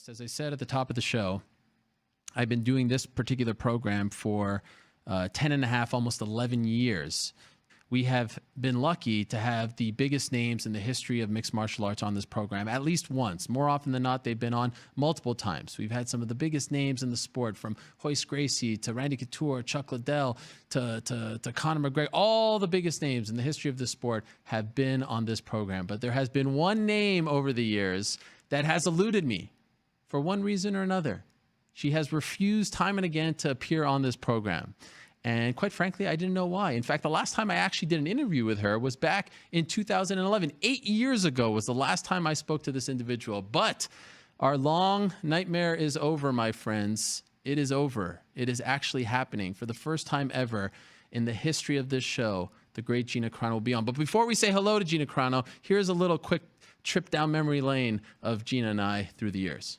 guest. As I said at the top of the show, I've been doing this particular program for 10 and a half, almost 11 years. We have been lucky to have the biggest names in the history of mixed martial arts on this program at least once. More often than not, they've been on multiple times. We've had some of the biggest names in the sport, from Royce Gracie to Randy Couture, Chuck Liddell to Conor McGregor. All the biggest names in the history of the sport have been on this program. But there has been one name over the years that has eluded me for one reason or another. She has refused time and again to appear on this program. And quite frankly, I didn't know why. In fact, the last time I actually did an interview with her was back in 2011. 8 years ago was the last time I spoke to this individual. But our long nightmare is over, my friends. It is over. It is actually happening. For the first time ever in the history of this show, the great Джина Карано will be on. But before we say hello to Джина Карано, here's a little quick trip down memory lane of Джина and I through the years.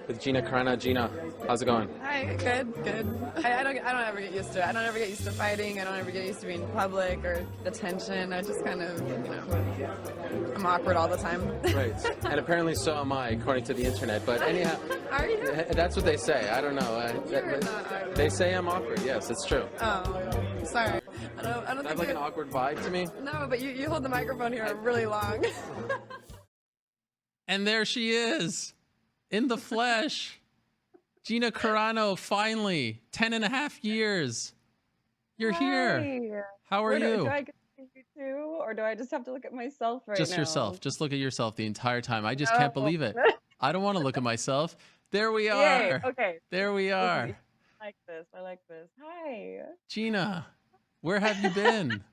With Джина Карано. Джина, how's it going? Hi, good. I don't ever get used to it. I don't ever get used to fighting. I don't ever get used to being in public or the tension. I just kind of, I'm awkward all the time. Right. And apparently so am I, according to the internet. But anyhow, Are you? that's what they say. I don't know. You're not awkward. They say I'm awkward. Yes, it's true. Oh, sorry. I don't I think have like an awkward vibe to me. No, but you hold the microphone here really long. And there she is, in the flesh. Джина Карано, finally, 10 and a half years. You're here. How are you? Do I get to see you too, or do I just have to look at myself right Just now? yourself. Just look at yourself the entire time. I just can't believe it. I don't want to look at myself. There we are. Yay. Okay. There we are. I like this. Hi. Gina, where have you been?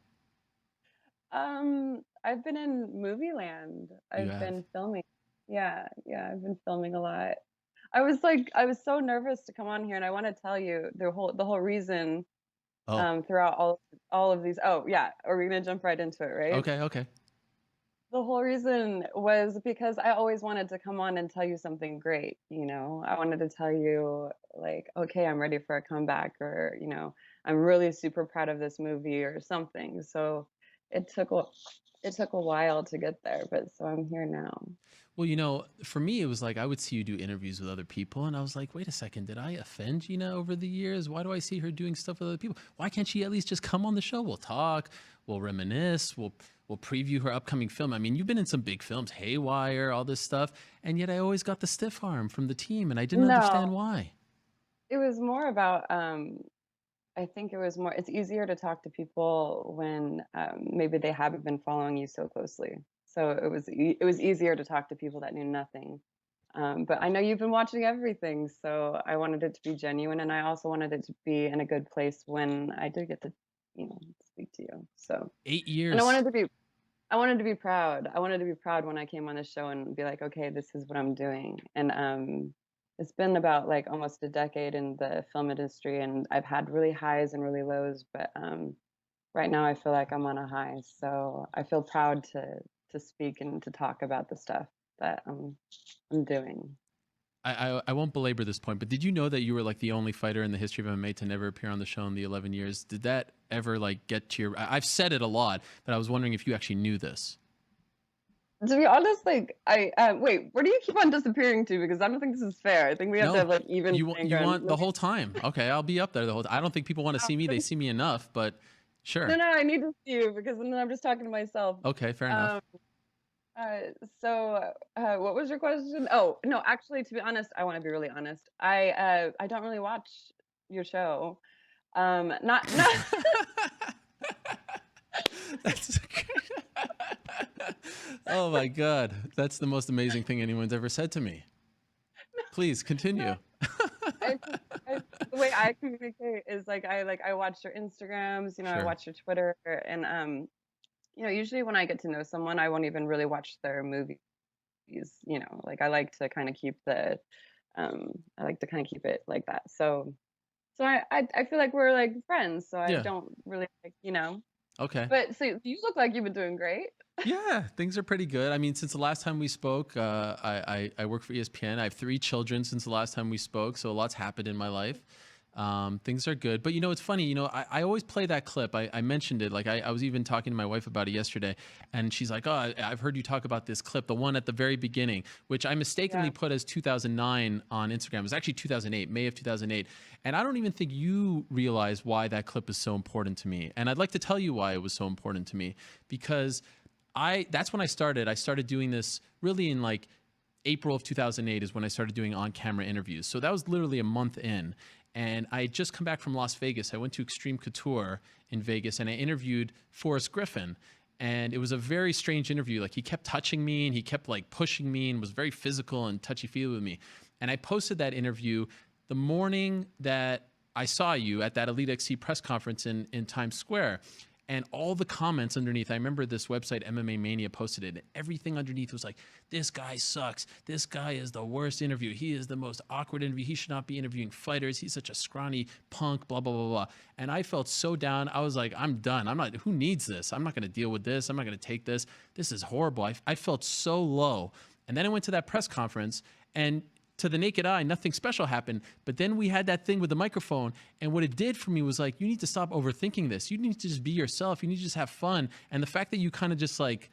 I've been in movie land. I've been filming. Yeah, I've been filming a lot. I was so nervous to come on here, and I want to tell you the whole reason throughout all of these. Oh yeah, are we gonna jump right into it, right? Okay. The whole reason was because I always wanted to come on and tell you something great. I wanted to tell you, like, okay, I'm ready for a comeback, or I'm really super proud of this movie or something. So it took a while to get there, but so I'm here now. Well, for me, it was like I would see you do interviews with other people, and I was like, wait a second, did I offend Gina over the years? Why do I see her doing stuff with other people? Why can't she at least just come on the show? We'll talk, we'll reminisce, we'll preview her upcoming film. I mean, you've been in some big films, Haywire, all this stuff, and yet I always got the stiff arm from the team, and I didn't understand why. It was more about, I think it's easier to talk to people when maybe they haven't been following you so closely. So it was easier to talk to people that knew nothing. But I know you've been watching everything, so I wanted it to be genuine, and I also wanted it to be in a good place when I did get to, speak to you. So 8 years. And I wanted to be proud. I wanted to be proud when I came on the show and be like, okay, this is what I'm doing. And it's been about like almost a decade in the film industry, and I've had really highs and really lows, but right now I feel like I'm on a high. So I feel proud to speak and to talk about the stuff that I'm doing. I won't belabor this point, but did you know that you were like the only fighter in the history of MMA to never appear on the show in the 11 years? Did that ever like get to your... I've said it a lot, but I was wondering if you actually knew this. To be honest, like wait, where do you keep on disappearing to? Because I don't think this is fair. I think we have to have like even. You want the whole time? Okay, I'll be up there the whole time. I don't think people want to see me. They see me enough, but sure. No, I need to see you because then I'm just talking to myself. Okay, fair enough. So what was your question? Oh no, actually, to be honest, I want to be really honest. I don't really watch your show. Not. That's. Oh my God, that's the most amazing thing anyone's ever said to me. Please continue. The way I communicate is I watch your Instagrams, Sure. I watch your Twitter, and usually when I get to know someone, I won't even really watch their movies. I like to kind of keep it like that. So I feel like we're like friends, so I don't really Okay. But so you look like you've been doing great. Yeah, things are pretty good. I mean, since the last time we spoke, I work for ESPN. I have 3 children since the last time we spoke, so a lot's happened in my life. Things are good. But it's funny, I always play that clip. I mentioned it. Like I was even talking to my wife about it yesterday, and she's like, "Oh, I've heard you talk about this clip, the one at the very beginning," which I mistakenly Yeah. put as 2009 on Instagram. It was actually 2008, May of 2008. And I don't even think you realize why that clip is so important to me. And I'd like to tell you why it was so important to me, because that's when I started. I started doing this really in like April of 2008 is when I started doing on-camera interviews. So that was literally a month in. And I had just come back from Las Vegas. I went to Extreme Couture in Vegas and I interviewed Forrest Griffin. And it was a very strange interview. Like he kept touching me and he kept like pushing me and was very physical and touchy-feely with me. And I posted that interview the morning that I saw you at that Elite XC press conference in Times Square. And all the comments underneath, I remember this website, MMA Mania, posted it. And everything underneath was like, this guy sucks. This guy is the worst interview. He is the most awkward interview. He should not be interviewing fighters. He's such a scrawny punk, blah, blah, blah, blah. And I felt so down. I was like, I'm done. Who needs this? I'm not going to deal with this. I'm not going to take this. This is horrible. I felt so low. And then I went to that press conference, and to the naked eye, nothing special happened. But then we had that thing with the microphone. And what it did for me was like, you need to stop overthinking this. You need to just be yourself. You need to just have fun. And the fact that you kind of just like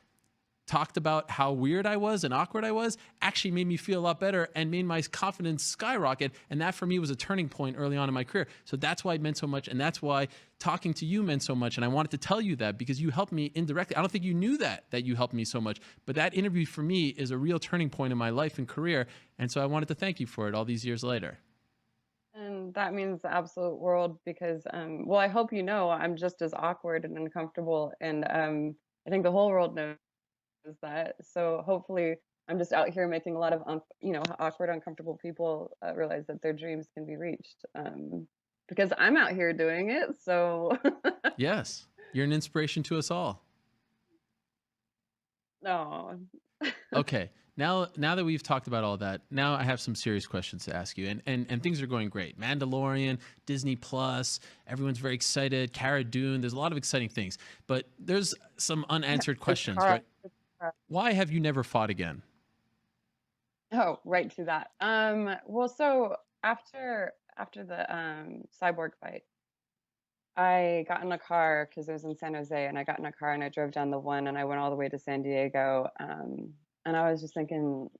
talked about how weird I was and awkward I was actually made me feel a lot better and made my confidence skyrocket. And that for me was a turning point early on in my career. So that's why it meant so much. And that's why talking to you meant so much. And I wanted to tell you that because you helped me indirectly. I don't think you knew that you helped me so much. But that interview for me is a real turning point in my life and career. And so I wanted to thank you for it all these years later. And that means the absolute world because, well, I hope you know I'm just as awkward and uncomfortable. And I think the whole world knows that. So hopefully I'm just out here making a lot of, awkward, uncomfortable people realize that their dreams can be reached. Because I'm out here doing it. So, Yes, you're an inspiration to us all. no. Okay. Now that we've talked about all that, now I have some serious questions to ask you. And things are going great. Mandalorian, Disney Plus, everyone's very excited. Cara Dune, there's a lot of exciting things. But there's some unanswered questions, right? Why have you never fought again? Oh, right to that. Well, so after the Cyborg fight, I got in a car because it was in San Jose, and I got in a car and I drove down the one and I went all the way to San Diego. And I was just thinking,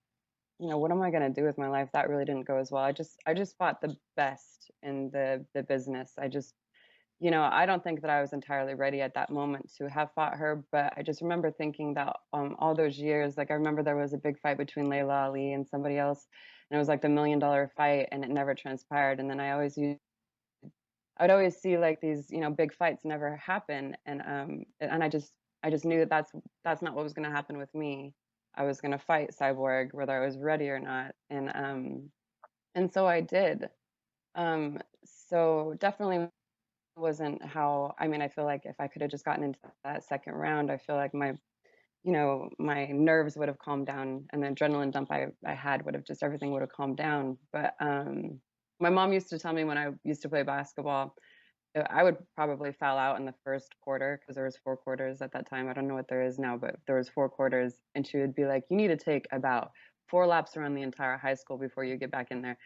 what am I going to do with my life? That really didn't go as well. I just fought the best in the business. I don't think that I was entirely ready at that moment to have fought her, but I just remember thinking that all those years, like I remember there was a big fight between Layla Ali and somebody else, and it was like the $1 million fight, and it never transpired. And then I'd always see like these, big fights never happen, and I just knew that that's not what was going to happen with me. I was going to fight Cyborg whether I was ready or not, and so I did. So definitely wasn't how I feel like if I could have just gotten into that second round, I feel like my nerves would have calmed down and the adrenaline dump I had would have just everything would have calmed down. But my mom used to tell me when I used to play basketball, I would probably foul out in the first quarter because there was 4 quarters at that time. I don't know what there is now, but there was 4 quarters, and she would be like, "You need to take about 4 laps around the entire high school before you get back in there,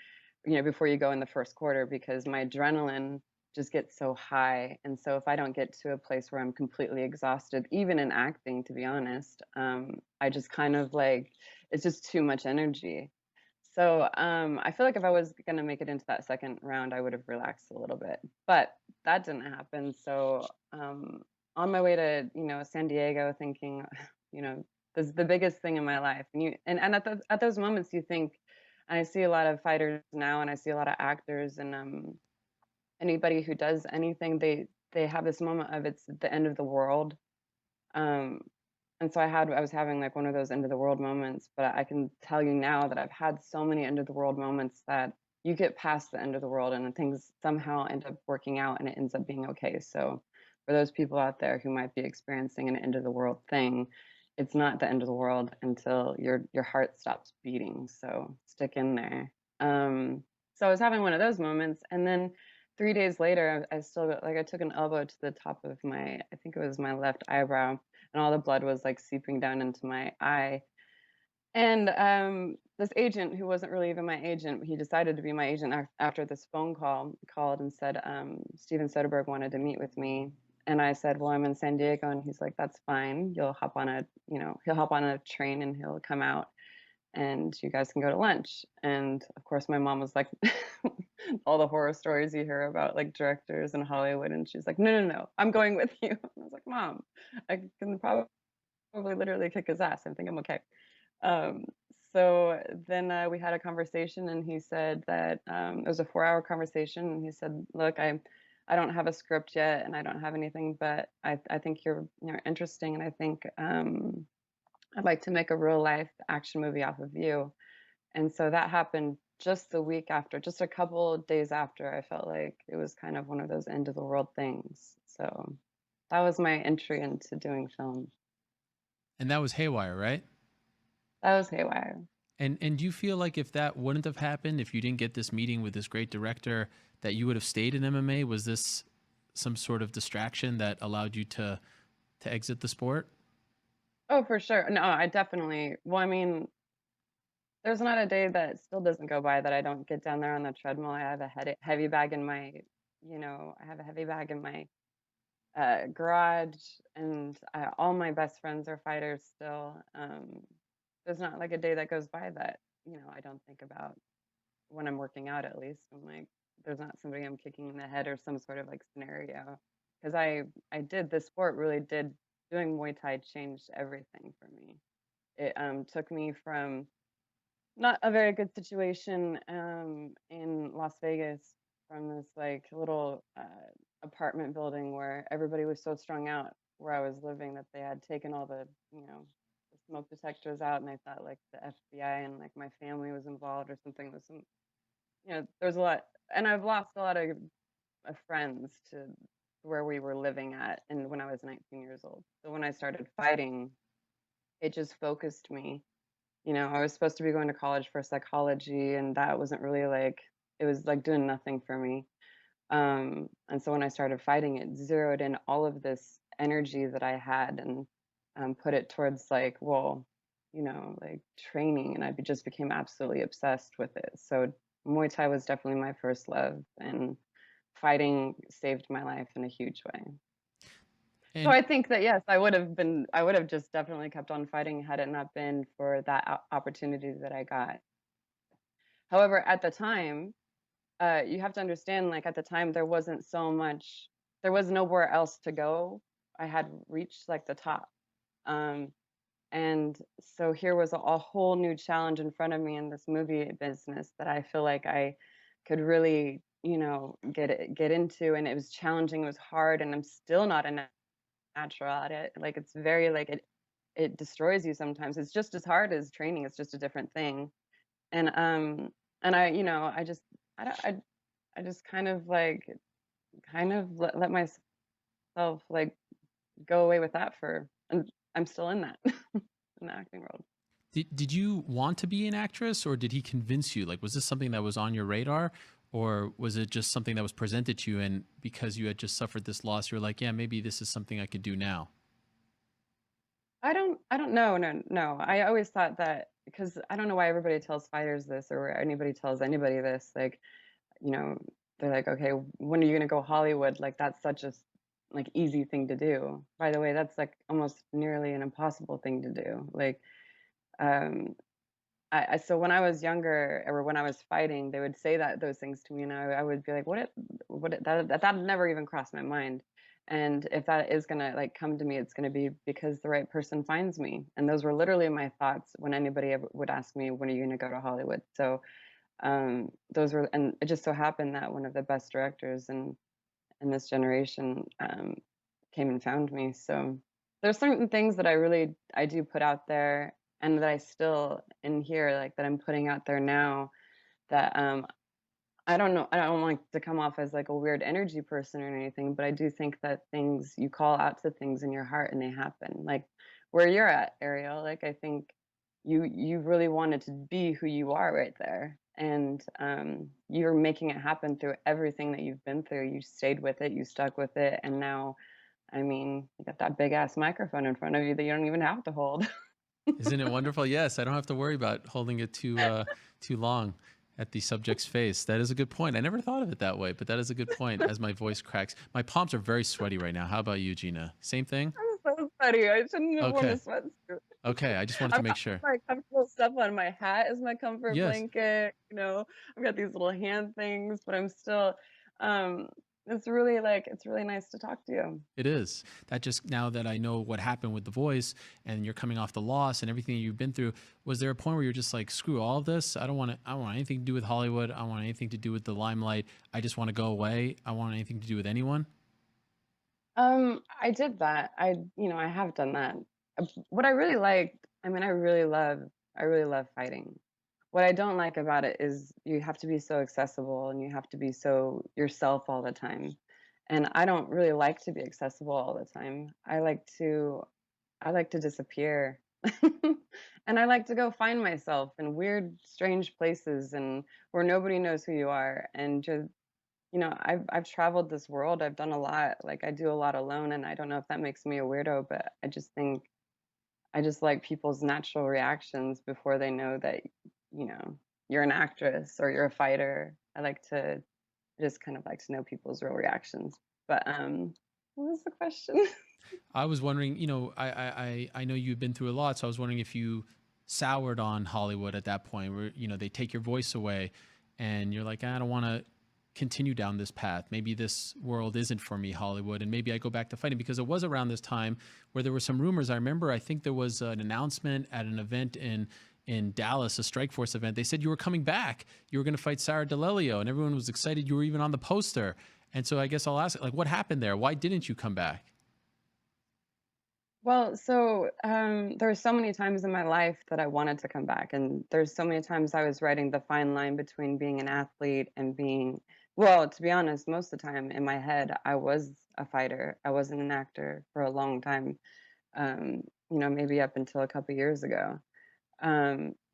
before you go in the first quarter, because my adrenaline just gets so high. And so if I don't get to a place where I'm completely exhausted, even in acting, to be honest, I just kind of like, it's just too much energy. So I feel like if I was going to make it into that second round, I would have relaxed a little bit, but that didn't happen. So on my way to, San Diego, thinking, this is the biggest thing in my life. And at those moments you think, and I see a lot of fighters now, and I see a lot of actors, and anybody who does anything, they have this moment of it's the end of the world. Um, and so I was having like one of those end of the world moments, but I can tell you now that I've had so many end of the world moments that you get past the end of the world and then things somehow end up working out and it ends up being okay. So for those people out there who might be experiencing an end of the world thing, it's not the end of the world until your heart stops beating. So stick in there. So I was having one of those moments, and then 3 days later, I still I took an elbow to the top of I think it was my left eyebrow, and all the blood was like seeping down into my eye. And this agent, who wasn't really even my agent, he decided to be my agent after this phone call, called and said, Steven Soderbergh wanted to meet with me. And I said, well, I'm in San Diego. And he's like, that's fine. You'll hop on a, he'll hop on a train and he'll come out and you guys can go to lunch. And of course, my mom was like, all the horror stories you hear about like directors in Hollywood. And she's like, no, no, no, I'm going with you. And I was like, Mom, I can probably literally kick his ass. I think I'm okay. Um, so then we had a conversation, and he said that it was a 4-hour conversation. And he said, "Look, I don't have a script yet, and I don't have anything, but I think you're interesting, and I think I'd like to make a real life action movie off of you." And so that happened just the week after, just a couple of days after. I felt like it was kind of one of those end of the world things. So that was my entry into doing film. And that was Haywire, right? That was haywire. And do you feel like if that wouldn't have happened, if you didn't get this meeting with this great director, that you would have stayed in MMA? Was this some sort of distraction that allowed you to exit the sport? Oh, for sure. No, I definitely. Well, I mean, there's not a day that still doesn't go by that I don't get down there on the treadmill. I have a heavy bag in my, I have a heavy bag in my garage, and all my best friends are fighters still. There's not like a day that goes by that, I don't think about when I'm working out, at least. I'm like, there's not somebody I'm kicking in the head or some sort of like scenario. Because I did, this sport really did, doing Muay Thai changed everything for me. It took me from not a very good situation in Las Vegas, from this like little apartment building where everybody was so strung out where I was living that they had taken all the, the smoke detectors out, and I thought like the FBI and like my family was involved or something. With some, there's a lot, and I've lost a lot of friends to where we were living at, and when I was 19 years old. So when I started fighting, it just focused me. I was supposed to be going to college for psychology, and that wasn't really like, it was like doing nothing for me. And so when I started fighting, it zeroed in all of this energy that I had and put it towards like, well, like training, and just became absolutely obsessed with it. So Muay Thai was definitely my first love, and fighting saved my life in a huge way. So And I think that yes, I would have just definitely kept on fighting had it not been for that opportunity that I got. However, at the time, you have to understand, like at the time, there was nowhere else to go. I had reached like the top. Um, and so here was a whole new challenge in front of me in this movie business that I feel like I could really, get into. And it was challenging, it was hard, and I'm still not a natural at it. Like it's very like it destroys you sometimes. It's just as hard as training. It's just a different thing. And I, I just I don't- I just kind of like let myself like go away with that for, and I'm still in that in the acting world. did you want to be an actress, or did he convince you? Like, was this something that was on your radar, or was it just something that was presented to you, and because you had just suffered this loss, you were like, yeah, maybe this is something I could do now? I don't know. No, no. I always thought that, because I don't know why everybody tells fighters this, or anybody tells anybody this, like, you know, they're like, okay, when are you gonna go Hollywood? Like that's such a like easy thing to do. By the way, that's like almost nearly an impossible thing to do. Like, um, so when I was younger, or when I was fighting, they would say those things to me, and I would be like, that never even crossed my mind. And if that is gonna like come to me, it's gonna be because the right person finds me. And those were literally my thoughts when anybody ever would ask me, when are you gonna go to Hollywood? So those were, and it just so happened that one of the best directors in this generation came and found me. So there's certain things that I do put out there, and that I still in here, like that I'm putting out there now, that I don't know, I don't want to come off as like a weird energy person or anything, but I do think that things, you call out to things in your heart and they happen. Like where you're at, Ariel, like I think you really wanted to be who you are right there. And you're making it happen through everything that you've been through. You stayed with it, you stuck with it, and now, I mean, you got that big ass microphone in front of you that you don't even have to hold. Isn't it wonderful? Yes, I don't have to worry about holding it too long at the subject's face. That is a good point. I never thought of it that way, but that is a good point. As my voice cracks, my palms are very sweaty right now. How about you, Gina? Same thing? I'm so sweaty. I shouldn't have worn a Okay. sweatsuit. Okay. I just wanted to I've make got sure. my comfortable stuff on. My hat is my comfort Yes. blanket. I've got these little hand things, but I'm still. Um, it's really it's really nice to talk to you. It is. That just now that I know what happened with the voice and you're coming off the loss and everything you've been through, was there a point where you're just like, screw all of this? I don't want anything to do with Hollywood. I don't want anything to do with the limelight. I just want to go away. I don't want anything to do with anyone. I did that. I have done that. What I really liked, I really love fighting. What I don't like about it is you have to be so accessible and you have to be so yourself all the time. And I don't really like to be accessible all the time. I like to disappear. And I like to go find myself in weird, strange places and where nobody knows who you are and just I've traveled this world. I've done a lot. Like I do a lot alone, and I don't know if that makes me a weirdo, but I just think I just like people's natural reactions before they know that you're an actress or you're a fighter. I just kind of like to know people's real reactions. But what was the question? I was wondering, I know you've been through a lot, so I was wondering if you soured on Hollywood at that point where, they take your voice away and you're like, I don't want to continue down this path. Maybe this world isn't for me, Hollywood, and maybe I go back to fighting because it was around this time where there were some rumors. I remember, I think there was an announcement at an event in Dallas, a Strike Force event. They said you were coming back. You were going to fight Sarah DeLelio, and everyone was excited. You were even on the poster. And so I guess I'll ask, like, what happened there? Why didn't you come back? Well, so there were so many times in my life that I wanted to come back, and there's so many times I was writing the fine line between being an athlete and being, well, to be honest, most of the time in my head, I was a fighter. I wasn't an actor for a long time, maybe up until a couple years ago.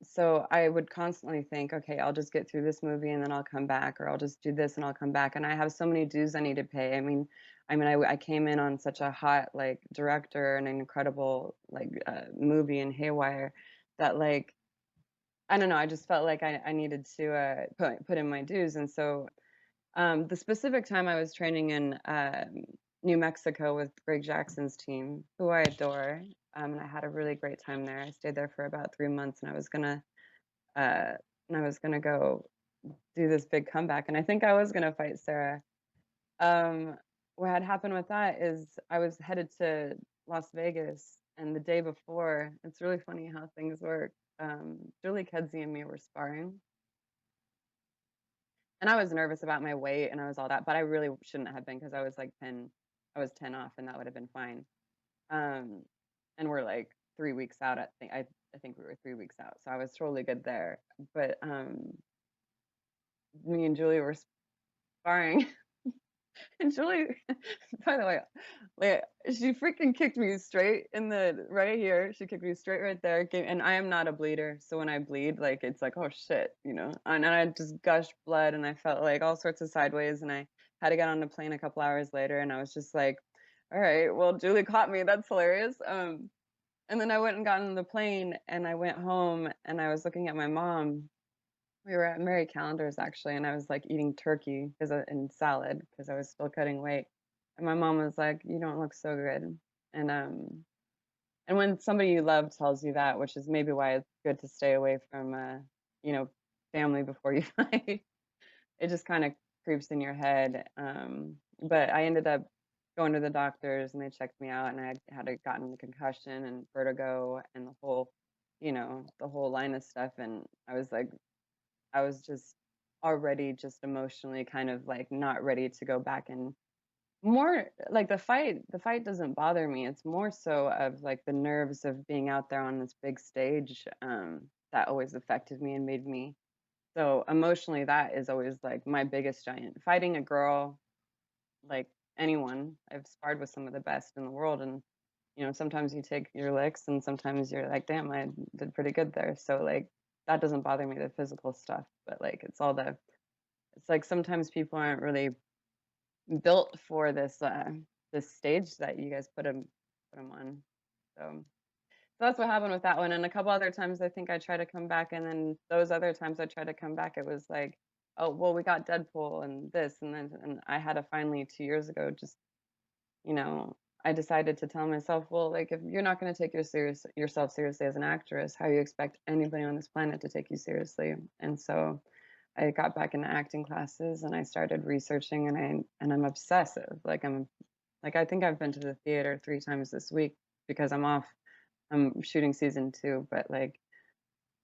So I would constantly think, okay, I'll just get through this movie and then I'll come back, or I'll just do this and I'll come back. And I have so many dues I need to pay. I came in on such a hot like director and an incredible like movie in Haywire that like I don't know. I just felt like I needed to put in my dues. And so the specific time I was training in New Mexico with Greg Jackson's team, who I adore, and I had a really great time there. I stayed there for about 3 months, uh, and I was gonna go do this big comeback, and I think I was gonna fight Sarah. Um, what had happened with that is I was headed to Las Vegas, and the day before, it's really funny how things work. Julie Kedzie and me were sparring, and I was nervous about my weight and I was all that, but I really shouldn't have been because I was 10 off and that would have been fine. Um, and we're like 3 weeks out. I think we were 3 weeks out, so I was totally good there. But me and Julie were sparring, and Julie, by the way, like she freaking kicked me straight in the right here. She kicked me straight right there. And I am not a bleeder, so when I bleed, like it's like oh shit, And I just gushed blood, and I felt like all sorts of sideways, and I had to get on a plane a couple hours later, and I was just like, all right, well Julie caught me. That's hilarious. And then I went and got on the plane, and I went home, and I was looking at my mom. We were at Mary Callender's actually, and I was like eating turkey and salad because I was still cutting weight. And my mom was like, "You don't look so good." And and when somebody you love tells you that, which is maybe why it's good to stay away from you know, family before you fight, it just kind of creeps in your head. But I ended up going to the doctors and they checked me out, and I had gotten a concussion and vertigo and the whole line of stuff. And I was just already just emotionally kind of like not ready to go back. And more like the fight doesn't bother me. It's more so of like the nerves of being out there on this big stage that always affected me and made me so emotionally. That is always like my biggest giant. Fighting a girl, like anyone, I've sparred with some of the best in the world, and sometimes you take your licks and sometimes you're like, damn, I did pretty good there. So like that doesn't bother me, the physical stuff, but like it's like sometimes people aren't really built for this stage that you guys put them on. So that's what happened with that one, and a couple other times I think I tried to come back, and then those other times I tried to come back, it was like, "Oh, well, we got Deadpool and this," and then and I had to finally 2 years ago just, you know, I decided to tell myself, "Well, like, if you're not gonna take yourself seriously as an actress, how you expect anybody on this planet to take you seriously?" And so I got back into acting classes, and I started researching, and I'm obsessive, like, I think I've been to the theater 3 times this week because I'm off. I'm shooting season 2, but, like,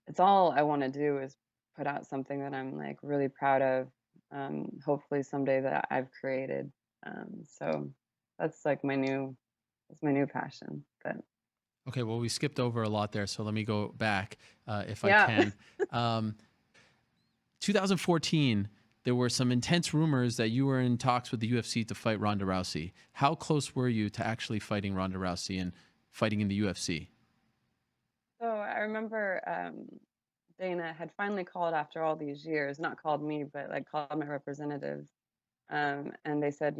it's all I wanna do is put out something that I'm, like, really proud of, hopefully someday that I've created, so that's, like, that's my new passion, but Okay, well, we skipped over a lot there, so let me go back if I yeah. can. Um, 2014, there were some intense rumors that you were in talks with the UFC to fight Ronde Rousey. How close were you to actually fighting Ronde Rousey and fighting in the UFC? So I remember, Dana had finally called after all these years, not called me, but, like, called my representatives, and they said,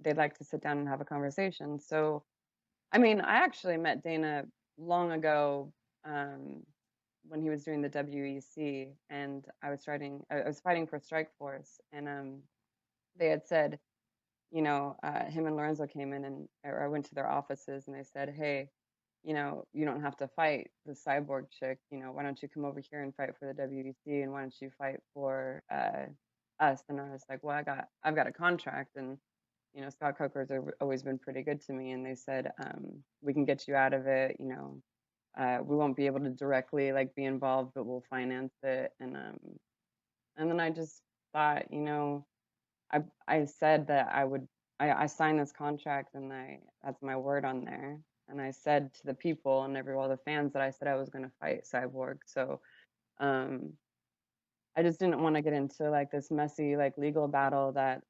they'd like to sit down and have a conversation. So, I mean, I actually met Dana long ago, um, when he was doing the WEC, and I was fighting for Strike Force, and they had said, him and Lorenzo came in, and or I went to their offices, and they said, "Hey, you don't have to fight the cyborg chick. Why don't you come over here and fight for the WEC, and why don't you fight for us?" And I was like, "Well, I've got a contract, and Scott Coker's always been pretty good to me." And they said, "We can get you out of it. We won't be able to directly like be involved, but we'll finance it." And then I just thought, I said that I signed this contract, and that's my word on there. And I said to the people and all the fans that I said I was going to fight Cyborg. So um, I just didn't want to get into like this messy like legal battle that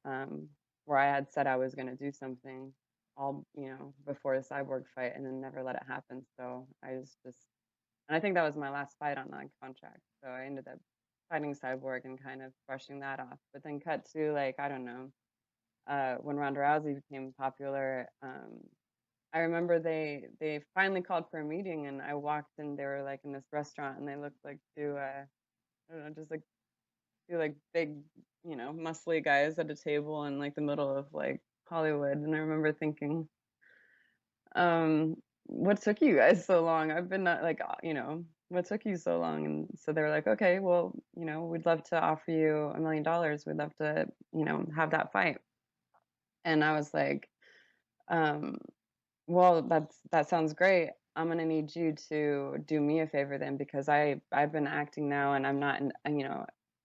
where I had said I was going to do something all before the Cyborg fight, and then never let it happen. So I was just, and I think that was my last fight on that contract. So I ended up fighting Cyborg and kind of brushing that off. But then cut to like, I don't know, when Ronda Rousey became popular, I remember they finally called for a meeting, and I walked in. They were like in this restaurant, and they looked like two I don't know, just like two like big, muscly guys at a table in like the middle of like Hollywood. And I remember thinking, what took you guys so long? I've been not like, what took you so long? And so they were like, okay, well, we'd love to offer you $1 million. We'd love to, have that fight. And I was like, um, well, that sounds great. I'm gonna need you to do me a favor then, because I've been acting now, and I'm not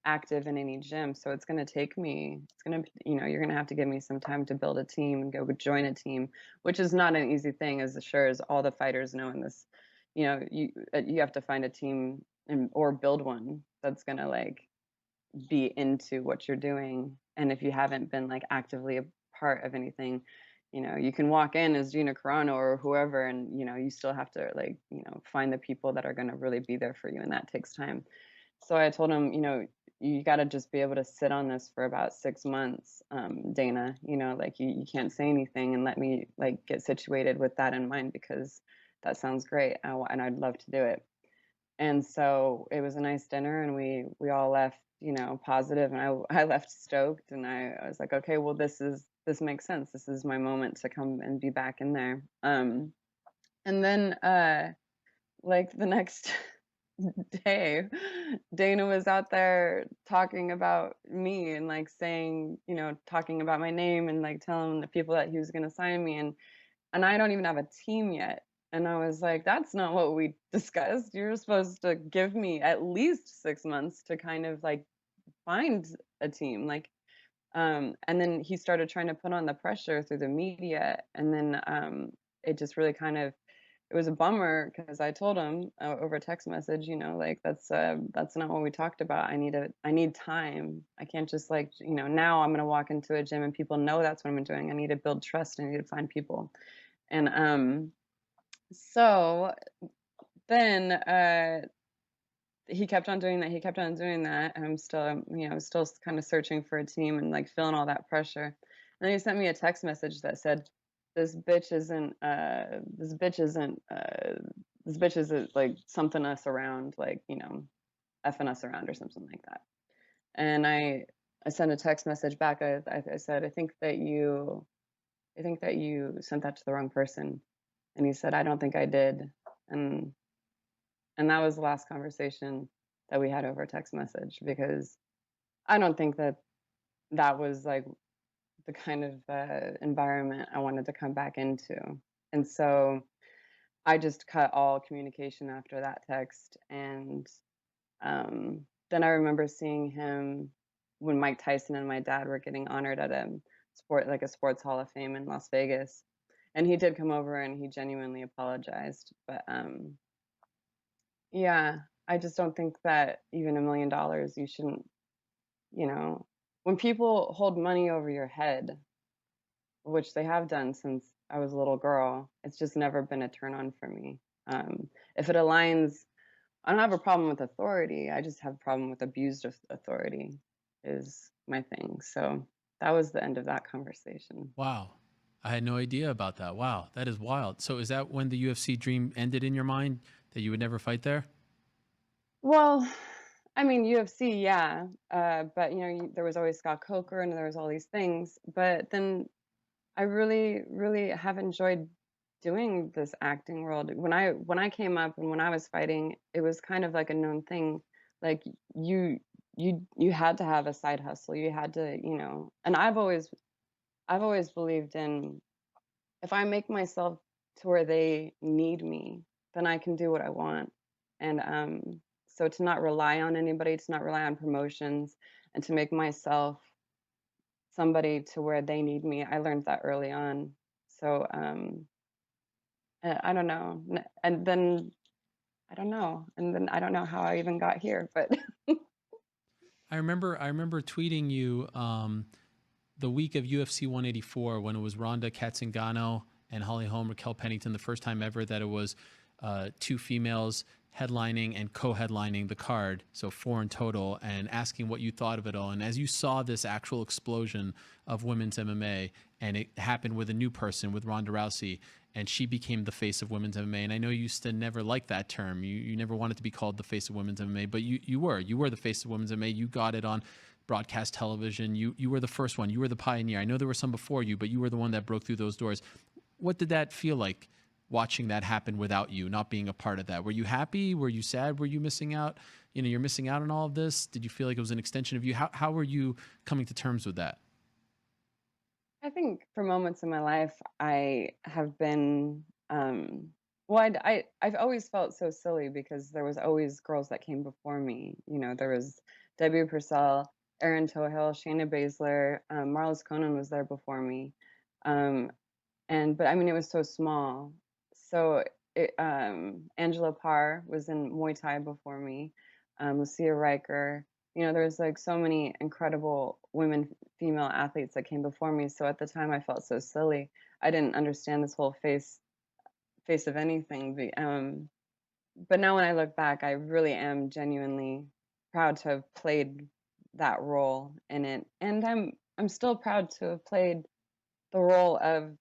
active in any gym, so it's gonna take me. It's gonna you're gonna have to give me some time to build a team and go join a team, which is not an easy thing, as sure as all the fighters know in this. You have to find a team or build one that's gonna like be into what you're doing. And if you haven't been like actively a part of anything, you can walk in as Gina Carano or whoever, and you still have to like, find the people that are going to really be there for you, and that takes time. So I told him, you got to just be able to sit on this for about 6 months, Dana. Like you can't say anything, and let me like get situated with that in mind, because that sounds great, and I'd love to do it. And so it was a nice dinner, and we all left, positive, and I left stoked, and I was like, okay, well, this makes sense. This is my moment to come and be back in there. And then like the next day, Dana was out there talking about me, and like saying, talking about my name, and like telling the people that he was going to sign me, and I don't even have a team yet. And I was like, that's not what we discussed. You're supposed to give me at least 6 months to kind of like find a team. Like, and then he started trying to put on the pressure through the media. And then it just really kind of, it was a bummer, because I told him over text message, like that's not what we talked about. I need time. I can't just like, now I'm going to walk into a gym and people know that's what I'm doing. I need to build trust. I need to find people. And so then he kept on doing that. He kept on doing that. And I'm still, still kind of searching for a team and like feeling all that pressure. And then he sent me a text message that said, this bitch isn't this bitch is like something us around, like, effing us around or something like that. And I sent a text message back. I said, I think that you sent that to the wrong person. And he said, I don't think I did. And and that was the last conversation that we had over text message, because I don't think that that was like the kind of environment I wanted to come back into. And so I just cut all communication after that text. And then I remember seeing him when Mike Tyson and my dad were getting honored at a sports hall of fame in Las Vegas. And he did come over and he genuinely apologized. But yeah, I just don't think that even $1 million, you shouldn't, you know, when people hold money over your head, which they have done since I was a little girl, it's just never been a turn on for me. If it aligns, I don't have a problem with authority. I just have a problem with abused authority, is my thing. So that was the end of that conversation. Wow. I had no idea about that. Wow. That is wild. So is that when the UFC dream ended in your mind, that you would never fight there? Well, I mean, UFC, yeah. But, there was always Scott Coker and there was all these things. But then I really, really have enjoyed doing this acting world. When I came up and when I was fighting, it was kind of like a known thing. Like you had to have a side hustle. You had to, and I've always believed in, if I make myself to where they need me, then I can do what I want. And so to not rely on anybody, to not rely on promotions, and to make myself somebody to where they need me, I learned that early on. So I don't know. And then I don't know. And then I don't know how I even got here, but I remember tweeting you the week of UFC 184 when it was Ronda Katzengano and Holly Holm, Raquel Pennington, the first time ever that it was two females headlining and co-headlining the card, so 4 in total, and asking what you thought of it all. And as you saw this actual explosion of women's MMA, and it happened with a new person, with Ronde Rousey, and she became the face of women's MMA. And I know you used to never like that term. You never wanted to be called the face of women's MMA, but you were the face of women's MMA. You got it on broadcast television. You were the first one. You were the pioneer. I know there were some before you, but you were the one that broke through those doors. What did that feel like, watching that happen without you, not being a part of that? Were you happy? Were you sad? Were you missing out? You're missing out on all of this. Did you feel like it was an extension of you? How were you coming to terms with that? I think for moments in my life, I have been, well, I've always felt so silly because there was always girls that came before me. There was Debbie Purcell, Erin Tohill, Shayna Baszler, Marlis Conan was there before me. But I mean, it was so small. So Angela Parr was in Muay Thai before me, Lucia Riker. There's like so many incredible female athletes that came before me. So at the time, I felt so silly. I didn't understand this whole face of anything. But now when I look back, I really am genuinely proud to have played that role in it, and I'm still proud to have played the role of.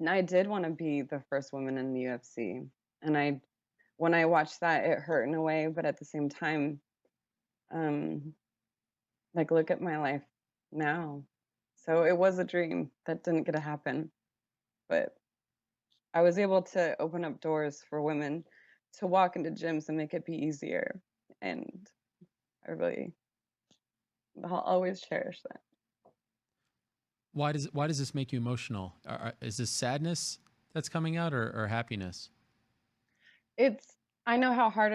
I did want to be the first woman in the UFC, and when I watched that, it hurt in a way, but at the same time, like, look at my life now. So it was a dream that didn't get to happen, but I was able to open up doors for women to walk into gyms and make it be easier, and I'll always cherish that. Why does this make you emotional? Is this sadness that's coming out, or happiness? I know how hard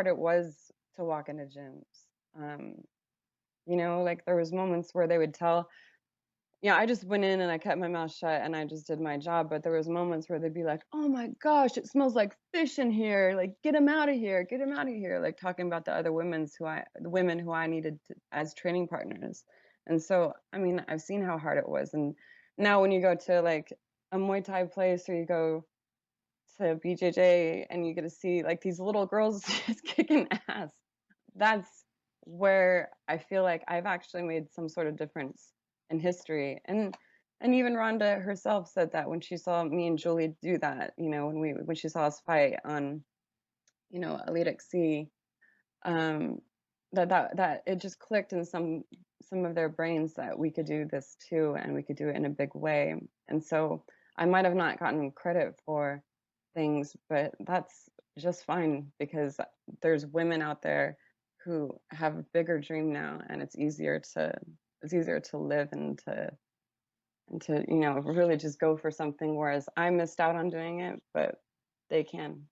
it was to walk into gyms. Like there was moments where they would tell, I just went in and I kept my mouth shut and I just did my job. But there was moments where they'd be like, "Oh my gosh, it smells like fish in here! Like, get him out of here! Get him out of here!" Like talking about the women who I needed as training partners. And so, I mean, I've seen how hard it was. And now when you go to like a Muay Thai place or you go to BJJ and you get to see like these little girls just kicking ass, that's where I feel like I've actually made some sort of difference in history. And And even Rhonda herself said that when she saw me and Julie do that, when she saw us fight on, Elite XC, um, that it just clicked in some of their brains that we could do this too, and we could do it in a big way. And so I might have not gotten credit for things, but that's just fine because there's women out there who have a bigger dream now, and it's easier to live and to really just go for something. Whereas I missed out on doing it, but they can.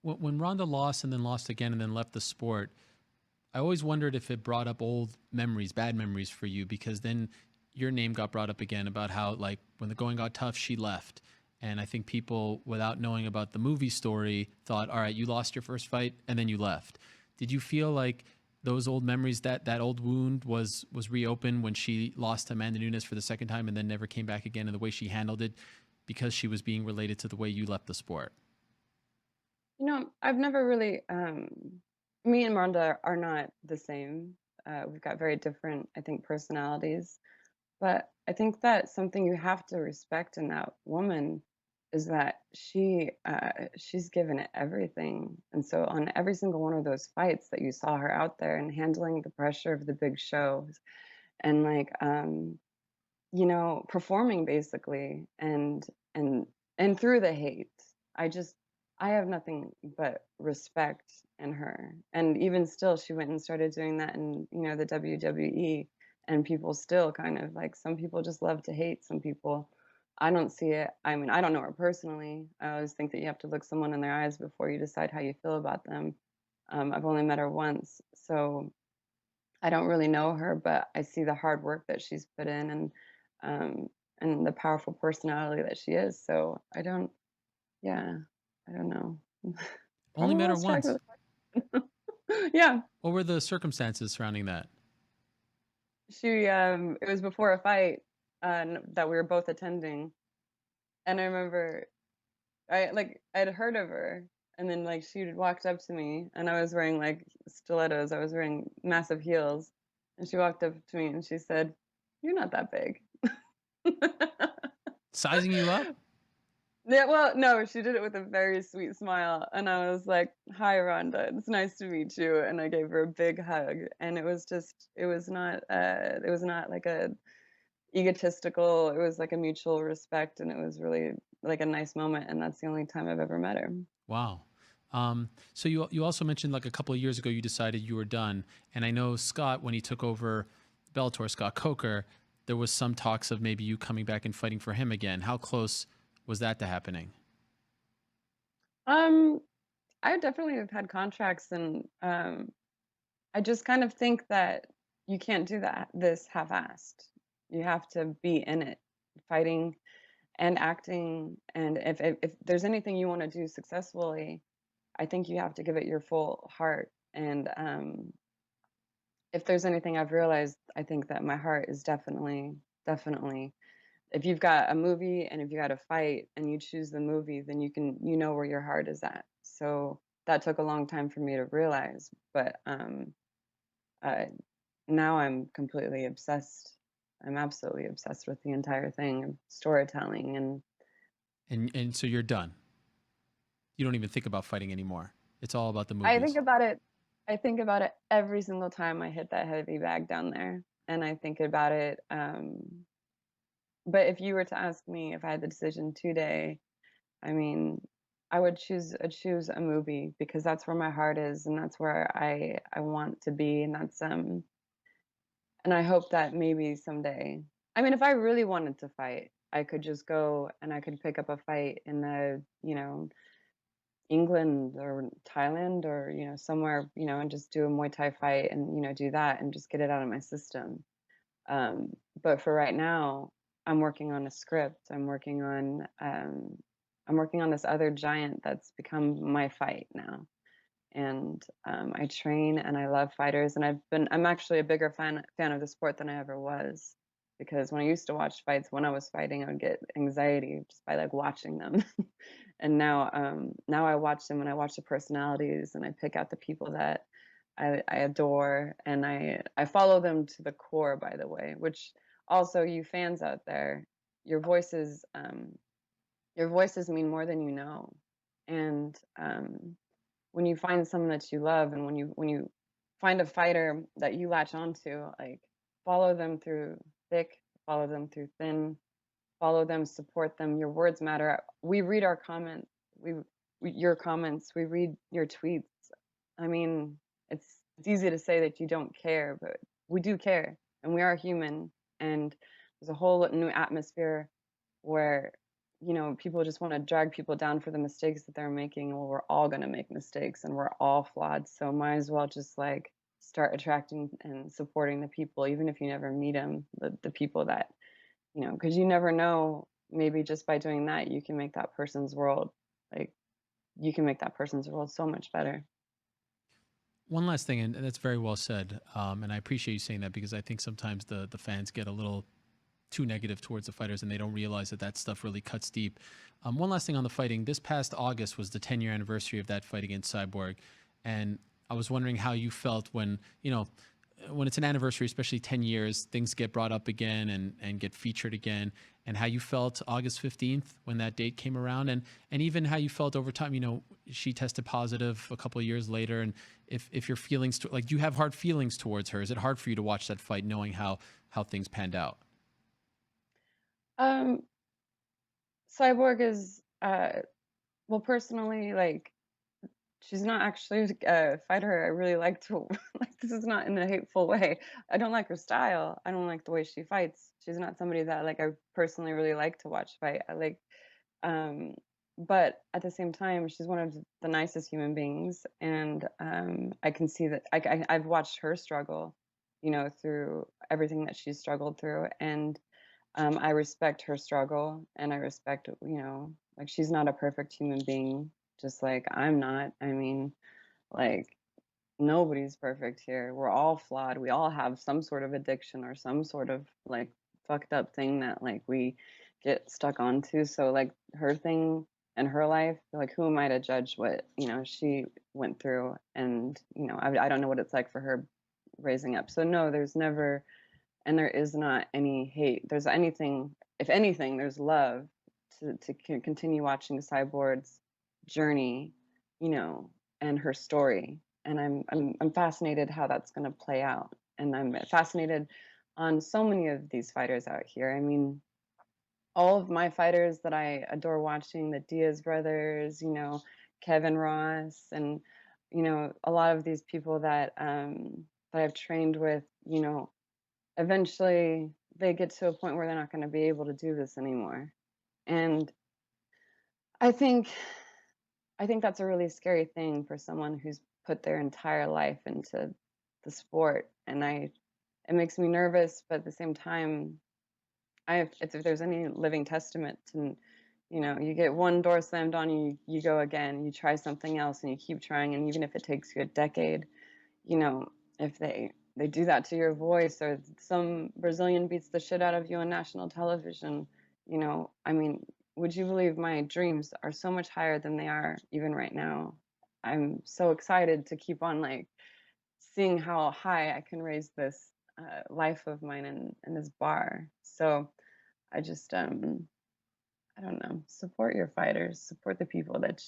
When Ronda lost and then lost again and then left the sport, I always wondered if it brought up old memories, bad memories for you, because then your name got brought up again about how, like, when the going got tough, she left. And I think people, without knowing about the movie story, thought, all right, you lost your first fight and then you left. Did you feel like those old memories, that old wound was reopened when she lost to Amanda Nunes for the second time and then never came back again, and the way she handled it because she was being related to the way you left the sport? I've never really, me and Rhonda are not the same. We've got very different, I think, personalities. But I think that something you have to respect in that woman is that she's given it everything. And so on every single one of those fights that you saw her out there and handling the pressure of the big shows and like performing basically and through the hate, I just I have nothing but respect in her. And even still, she went and started doing that in the WWE, and people still kind of like some people just love to hate. Some people, I don't see it. I mean, I don't know her personally. I always think that you have to look someone in their eyes before you decide how you feel about them. I've only met her once, so I don't really know her, but I see the hard work that she's put in um, and the powerful personality that she is. So yeah, I don't know. Only Probably met her lost track once. of the question. Yeah, What were the circumstances surrounding that? it was before a fight that we were both attending, and I remember I'd heard of her, and then like she walked up to me, and I was wearing like stilettos. I was wearing massive heels, and she walked up to me and she said, "You're not that big." Sizing you up? Yeah, well, no, she did it with a very sweet smile, and I was like, "Hi, Rhonda. It's nice to meet you." And I gave her a big hug, and it was not like a egotistical. It was like a mutual respect, and it was really like a nice moment. And that's the only time I've ever met her. Wow. So you also mentioned, like, a couple of years ago you decided you were done, and I know Scott, when he took over Bellator, Scott Coker, there was some talks of maybe you coming back and fighting for him again. How close was that to happening? Um, I definitely have had contracts, and I just kind of think that you can't do this half-assed. You have to be in it, fighting and acting. And if there's anything you want to do successfully, I think you have to give it your full heart. And if there's anything I've realized, I think that my heart is definitely. If you've got a movie and if you got a fight and you choose the movie, then you know where your heart is at. So that took a long time for me to realize, but uh, now I'm completely obsessed. I'm absolutely obsessed with the entire thing of storytelling, and And so you're done. You don't even think about fighting anymore. It's all about the I think movies. about it. I think about it every single time I hit that heavy bag down there, and I think about it. But if you were to ask me if I had the decision today, I mean, I would choose a movie because that's where my heart is, and that's where I want to be, and and I hope that maybe someday. I mean, if I really wanted to fight, I could just go and I could pick up a fight in England or Thailand or somewhere, and just do a Muay Thai fight and do that and just get it out of my system. But for right now, I'm working on a script. I'm working on this other giant that's become my fight now. And I train and I love fighters, and I'm actually a bigger fan of the sport than I ever was, because when I used to watch fights when I was fighting, I would get anxiety just by like watching them. And now I watch them and I watch the personalities and I pick out the people that I adore, and I follow them to the core, by the way, which also you fans out there, your voices, your voices mean more than you know. And when you find someone that you love, and when you find a fighter that you latch onto, like, follow them through thick, follow them through thin, follow them, support them. Your words matter. We read our comments. Your comments. We read your tweets. I mean, it's easy to say that you don't care, but we do care, and we are human. And there's a whole new atmosphere where, people just want to drag people down for the mistakes that they're making. Well, we're all going to make mistakes, and we're all flawed. So might as well just like start attracting and supporting the people, even if you never meet them, the people that, because you never know, maybe just by doing that, you can make that person's world, like, you can make that person's world so much better. One last thing, and that's very well said. And I appreciate you saying that, because I think sometimes the fans get a little too negative towards the fighters, and they don't realize that that stuff really cuts deep. One last thing on the fighting. This past August was the 10-year anniversary of that fight against Cyborg. And I was wondering how you felt when, when it's an anniversary, especially 10 years, things get brought up again and get featured again, and how you felt August 15th when that date came around, and even how you felt over time. She tested positive a couple of years later, and if your feelings, like, do you have hard feelings towards her? Is it hard for you to watch that fight knowing how things panned out? Cyborg is, well, personally, like, she's not actually a fighter I really like to like, this is not in a hateful way. I don't like her style. I don't like the way she fights. She's not somebody that, like, I personally really like to watch fight. I like, um, but at the same time, she's one of the nicest human beings, and I can see that I've watched her struggle, through everything that she's struggled through, and I respect her struggle, and I respect, like, she's not a perfect human being, just like I'm not. I mean, like, nobody's perfect here. We're all flawed. We all have some sort of addiction or some sort of, like, fucked up thing that, like, we get stuck onto. So, like, her thing and her life, like, who am I to judge what, she went through? And, I don't know what it's like for her raising up. So no, there's never, and there is not any hate. There's anything, if anything, there's love to continue watching Cyborg's journey, and her story. And I'm fascinated how that's going to play out. And I'm fascinated on so many of these fighters out here. I mean, all of my fighters that I adore watching, the Diaz brothers, Kevin Ross, and, a lot of these people that that I've trained with, eventually they get to a point where they're not going to be able to do this anymore. And I think that's a really scary thing for someone who's put their entire life into the sport. And it makes me nervous, but at the same time, if there's any living testament to, you get one door slammed on you, you go again, you try something else, and you keep trying. And even if it takes you a decade, if they do that to your voice, or some Brazilian beats the shit out of you on national television, I mean, would you believe my dreams are so much higher than they are even right now? I'm so excited to keep on, like, seeing how high I can raise this life of mine in this bar. So I just, I don't know, support your fighters, support the people that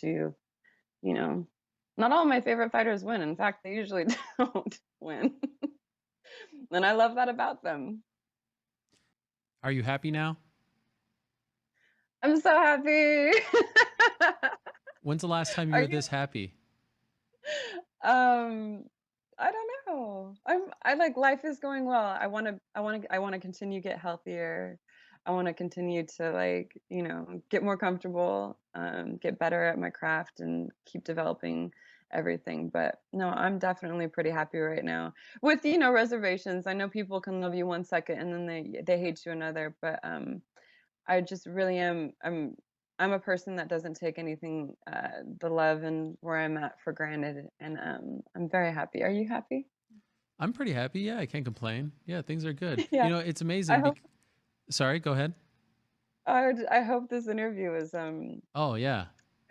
not all my favorite fighters win. In fact, they usually don't win. And I love that about them. Are you happy now? I'm so happy. When's the last time you Are were you? this happy? I don't know. I like, life is going well. I want to continue get healthier. I want to continue to, like, get more comfortable, get better at my craft, and keep developing everything. But no, I'm definitely pretty happy right now. With, reservations. I know people can love you one second and then they hate you another, but I just really am. I'm a person that doesn't take anything, the love and where I'm at, for granted, and I'm very happy. Are you happy? I'm pretty happy. Yeah, I can't complain. Yeah, things are good. Yeah. It's I amazing. hope. Sorry, go ahead. I hope this interview is Oh, yeah.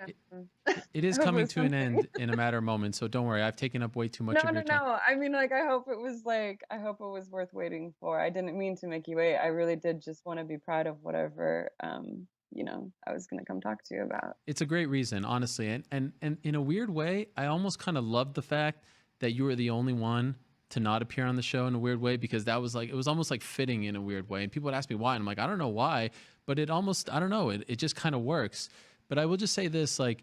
It, Yeah. it is I hope it coming was to an something. end in a matter of moments, so don't worry. I've taken up way too much No, of no, your time. no. I mean, like, I hope it was like, I hope it was worth waiting for. I didn't mean to make you wait. I really did just want to be proud of whatever, I was going to come talk to you about. It's a great reason, honestly. And in a weird way, I almost kind of loved the fact that you were the only one to not appear on the show in a weird way, because that was like, it was almost like fitting in a weird way. And people would ask me why. And I'm like, I don't know why, but it almost, I don't know, it just kind of works. But I will just say this, like,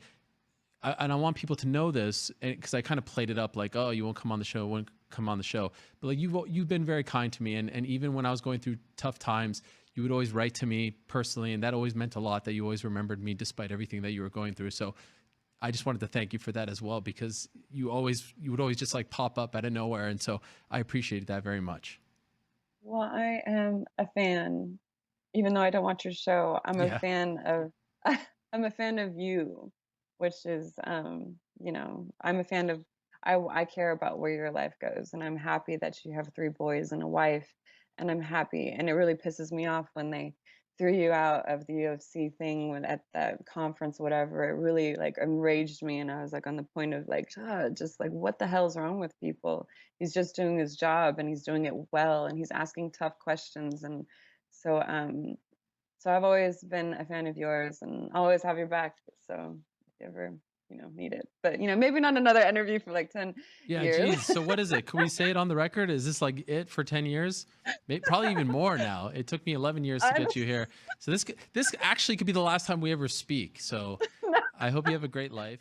and I want people to know this, because I kind of played it up like, oh, you won't come on the show, won't come on the show. But like, you've been very kind to me, and even when I was going through tough times, you would always write to me personally, and that always meant a lot. That you always remembered me despite everything that you were going through. So I just wanted to thank you for that as well, because you would always just like pop up out of nowhere, and so I appreciated that very much. Well, I am a fan, even though I don't watch your show. I'm a Yeah. fan of, I'm a fan of you, which is, I'm a fan of, I care about where your life goes, and I'm happy that you have 3 boys and a wife, and I'm happy. And it really pisses me off when they threw you out of the UFC thing when at that conference, whatever. It really like enraged me, and I was like on the point of like, just like what the hell's wrong with people? He's just doing his job, and he's doing it well, and he's asking tough questions, and so so I've always been a fan of yours, and I always have your back. So if you ever, need it. But maybe not another interview for like 10 Yeah, years. geez. So what is it? Can we say it on the record? Is this like it for 10 years? Probably even more now. It took me 11 years to I'm get you here. So this actually could be the last time we ever speak. So I hope you have a great life.